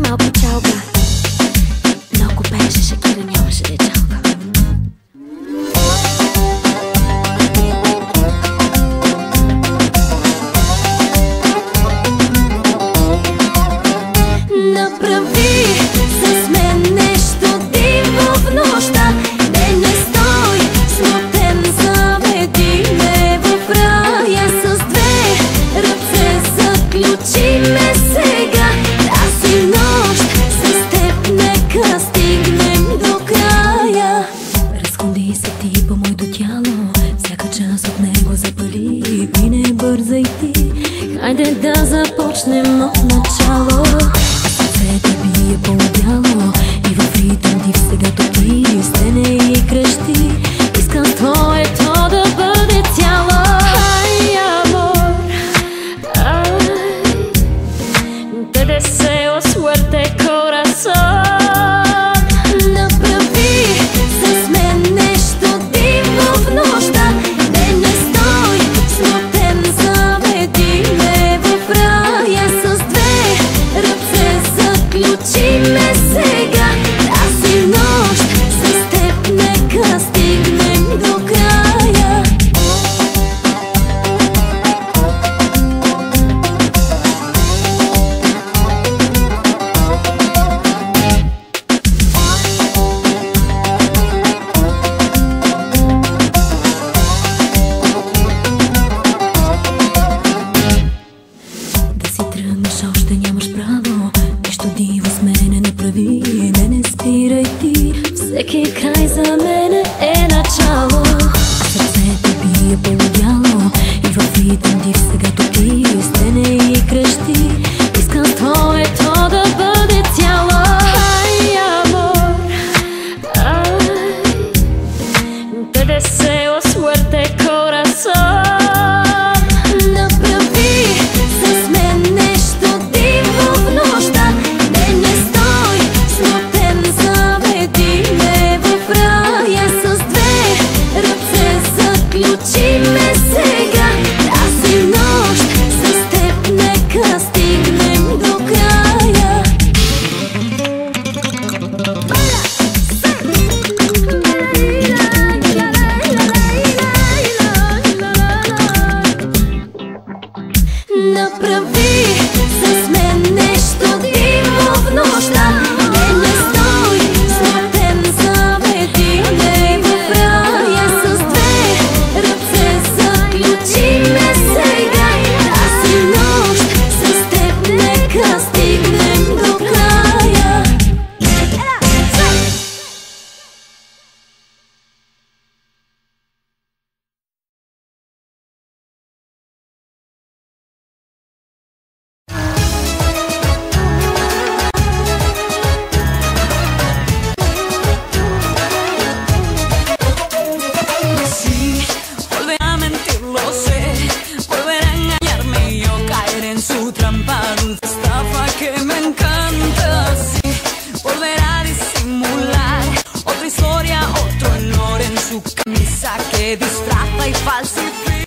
малко чалга. Много беше Шакира, нямаше да чалга. Направи с мен нещо диво в нощта. Не стой смутен, заведи ме в рая. С две ръце заключи ме сега. Тази нощ с теб нека стигнем до края. Разходи се ти по моето тяло, всяка част от него запали. И не бързай ти, хайде да започнем от начало. Сърцето бие по-бяло и в ритъм див сега топли. Стене и крещи, искам с твоето да бъде цяло. Ай, amor, ay, te deseo suerte, corazón. Направи с мен нещо диво в нощта. Не стой смутен, заведи ме в рая. С две ръце заключи ме сега. Тази нощ с теб нека стигнем до края. Да си тръгнеш, още нямаш право. Нищо диво с мене не прави. Не спирай ти, всеки край за мене е начало. Сърцето бие по-бяло и в ритъм див сега топли. Стене и крещи, искам с твоето да бъде цяло. Ай, amor, ay, te deseo suerte, corazón. Направи с мен нещо диво в нощта. Не стой смутен, заведи ме в рая. С две ръце заключи ме сега. Тази нощ с теб нека стигнем до края. Направи с мен нещо диво в нощта. Не стой смутен, заведи ме в рая. С две ръце заключи ме сега. Тази нощ с теб нека стигнем до края. Volverá a mentir, lo sé. Volverá a engañarme y yo caer en su trampa, dulce estafa que me encanta. Sí, volverá a disimular otra historia, otro olor en su camisa que disfraza y falsifica.